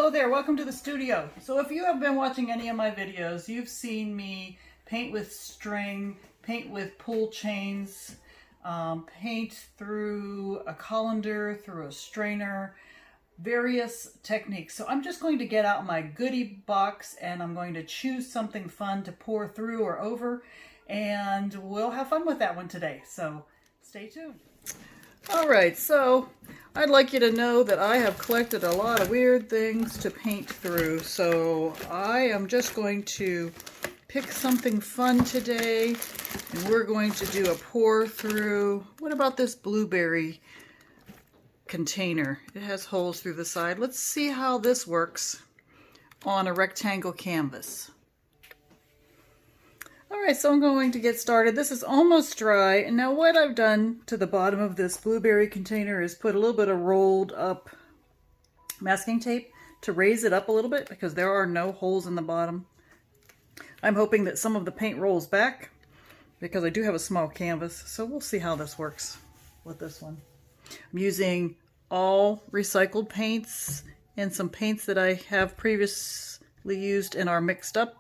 Hello there, welcome to the studio. So if you have been watching any of my videos, you've seen me paint with string, paint with pull chains, paint through a colander, through a strainer, various techniques. So I'm just going to get out my goodie box and I'm going to choose something fun to pour through or over, and we'll have fun with that one today. So stay tuned. All right, so I'd like you to know that I have collected a lot of weird things to paint through. So I am just going to pick something fun today, and we're going to do a pour through. What about this blueberry container? It has holes through the side. Let's see how this works on a rectangle canvas. Alright, so I'm going to get started. This is almost dry, and now what I've done to the bottom of this blueberry container is put a little bit of rolled up masking tape to raise it up a little bit because there are no holes in the bottom. I'm hoping that some of the paint rolls back because I do have a small canvas, so we'll see how this works with this one. I'm using all recycled paints and some paints that I have previously used and are mixed up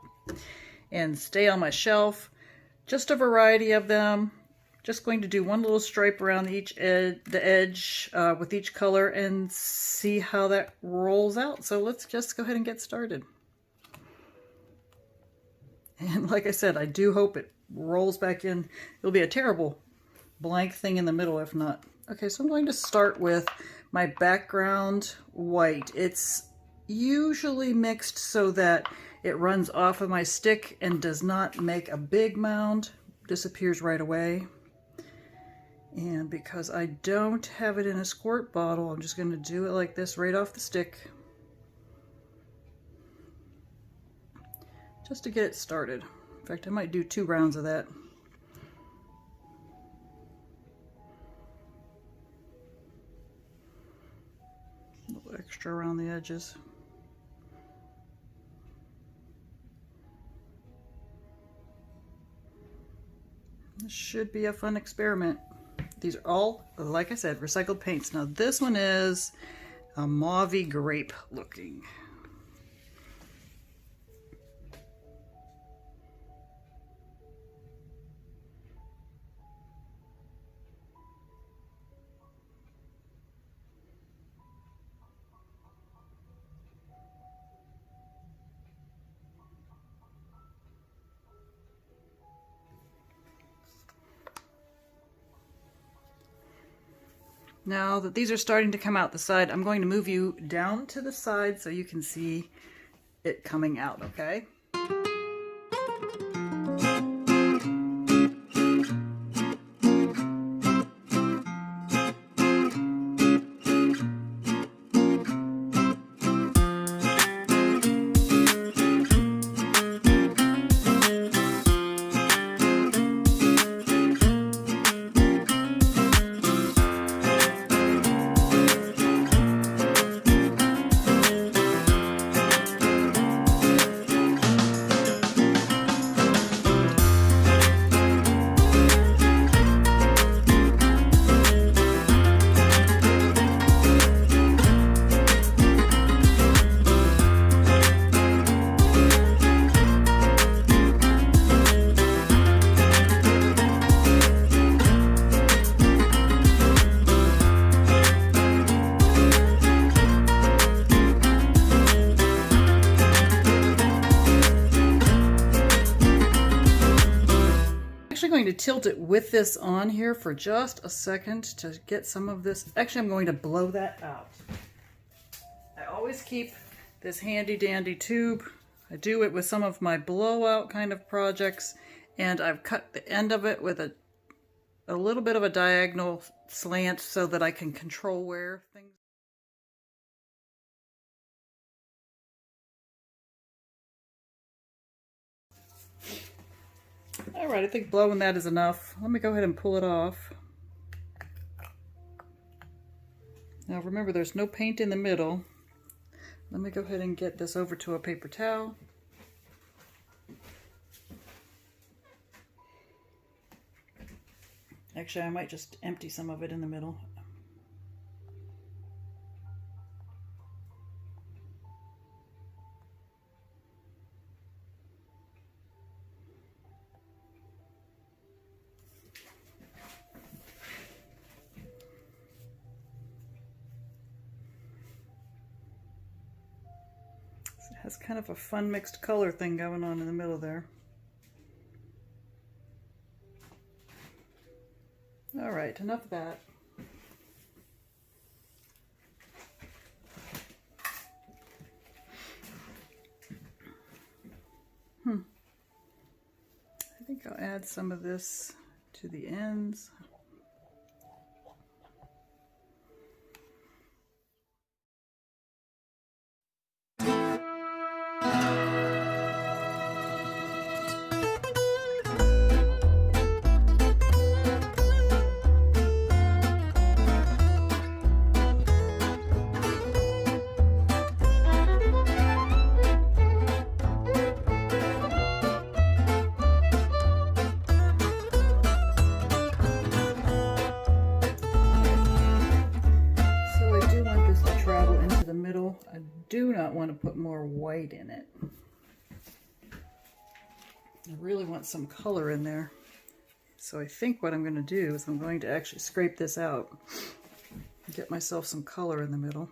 and stay on my shelf. Just a variety of them. Just going to do one little stripe around the edge with each color and see how that rolls out. So let's just go ahead and get started. And like I said, I do hope it rolls back in. It'll be a terrible blank thing in the middle if not. Okay, so I'm going to start with my background white. It's usually mixed so that it runs off of my stick and does not make a big mound, disappears right away. And because I don't have it in a squirt bottle, I'm just going to do it like this right off the stick, just to get it started. In fact, I might do 2 rounds of that. A little extra around the edges. This should be a fun experiment. These are all, like I said, recycled paints. Now this one is a mauvey grape looking. Now that these are starting to come out the side, I'm going to move you down to the side so you can see it coming out, okay? Going to tilt it with this on here for just a second to get some of this. Actually, I'm going to blow that out. I always keep this handy dandy tube. I do it with some of my blowout kind of projects, and I've cut the end of it with a little bit of a diagonal slant so that I can control where things. Alright, I think blowing that is enough. Let me go ahead and pull it off. Now remember, there's no paint in the middle. Let me go ahead and get this over to a paper towel. Actually, I might just empty some of it in the middle. has kind of a fun mixed color thing going on in the middle there. All right, enough of that. I think I'll add some of this to the ends. I do not want to put more white in it. I really want some color in there. So I think what I'm going to do is I'm going to actually scrape this out and get myself some color in the middle.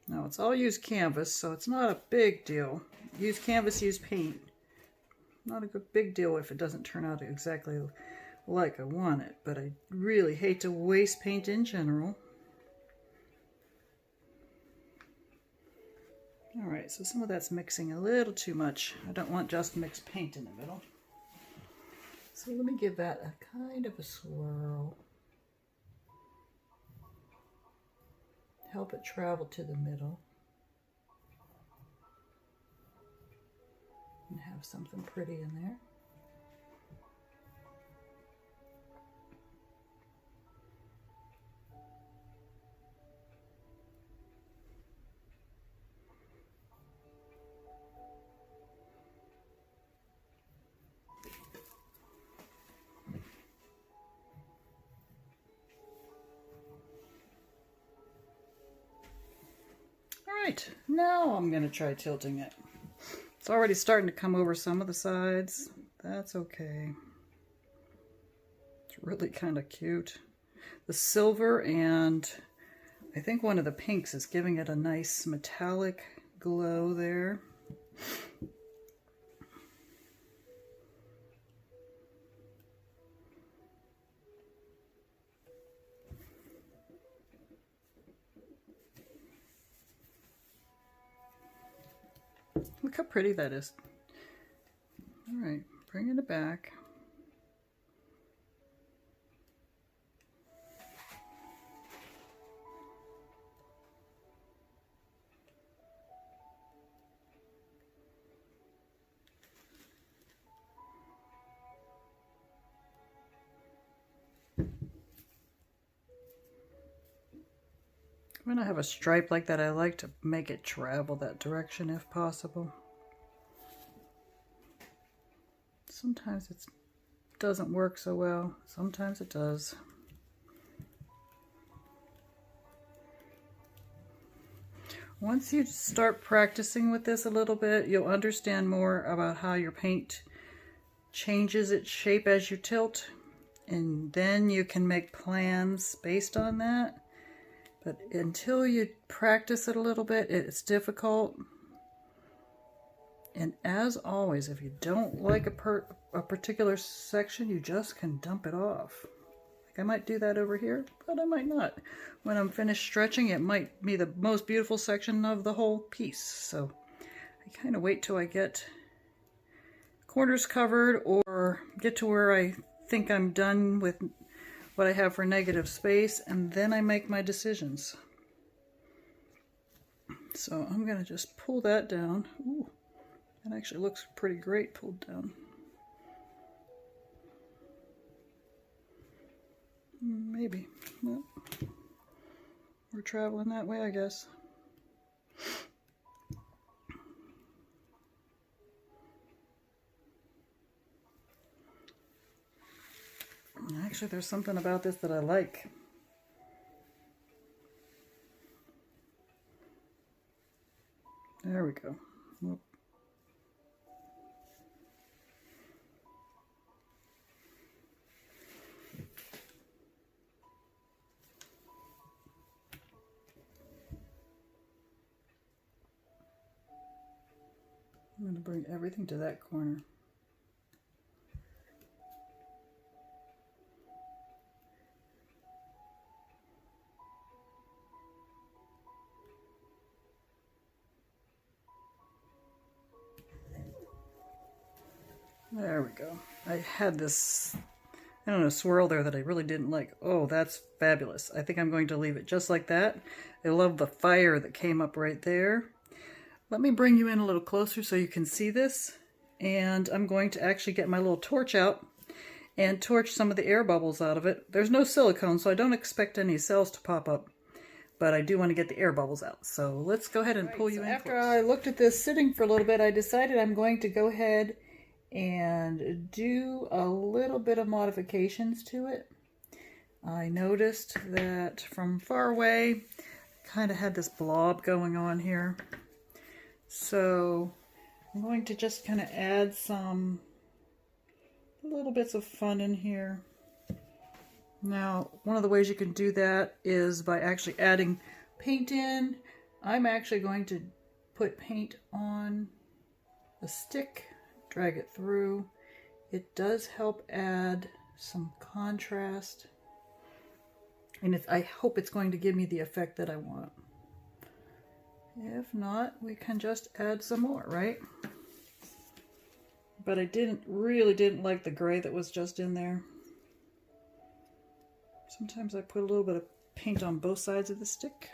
Now it's all used canvas, so it's not a big deal. Use canvas, use paint. Not a good big deal if it doesn't turn out exactly like I want it, but I really hate to waste paint in general. All right, so some of that's mixing a little too much. I don't want just mixed paint in the middle. So let me give that a kind of a swirl. Help it travel to the middle. And have something pretty in there. Right, now I'm going to try tilting it. It's already starting to come over some of the sides. That's okay. It's really kind of cute. The silver and I think one of the pinks is giving it a nice metallic glow there. Look how pretty that is. All right, bringing it back. When I have a stripe like that, I like to make it travel that direction if possible. Sometimes it doesn't work so well, sometimes it does. Once you start practicing with this a little bit, you'll understand more about how your paint changes its shape as you tilt, and then you can make plans based on that. But until you practice it a little bit, it's difficult. And as always, if you don't like a particular section, you just can dump it off. Like I might do that over here, but I might not. When I'm finished stretching, it might be the most beautiful section of the whole piece. So I kind of wait till I get corners covered or get to where I think I'm done with what I have for negative space, and then I make my decisions. So I'm going to just pull that down. Ooh, that actually looks pretty great pulled down. Maybe. Well, we're traveling that way, I guess. Actually, there's something about this that I like. There we go. Whoop. going to bring everything to that corner. There we go. I had this, I don't know, swirl there that I really didn't like. Oh, that's fabulous. I think I'm going to leave it just like that. I love the fire that came up right there. Let me bring you in a little closer so you can see this. And I'm going to actually get my little torch out and torch some of the air bubbles out of it. There's no silicone, so I don't expect any cells to pop up. But I do want to get the air bubbles out. So let's go ahead and pull you in. After I looked at this sitting for a little bit, I decided I'm going to go ahead and do a little bit of modifications to it. I noticed that from far away, kind of had this blob going on here. So I'm going to just kind of add some little bits of fun in here. Now, one of the ways you can do that is by actually adding paint in. I'm actually going to put paint on a stick, drag it through. It does help add some contrast, and I hope it's going to give me the effect that I want. If not, we can just add some more, right? But I really didn't like the gray that was just in there. Sometimes I put a little bit of paint on both sides of the stick.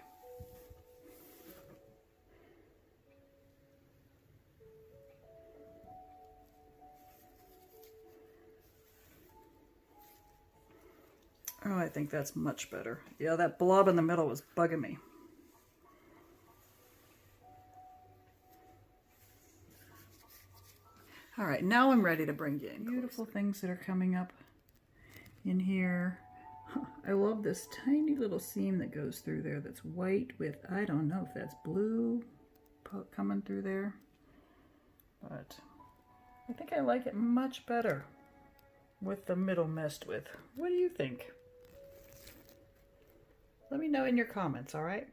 Oh, I think that's much better. Yeah, that blob in the middle was bugging me. All right, now I'm ready to bring you in. Beautiful things that are coming up in here. I love this tiny little seam that goes through there that's white with, I don't know if that's blue coming through there, but I think I like it much better with the middle messed with. What do you think? Let me know in your comments, all right?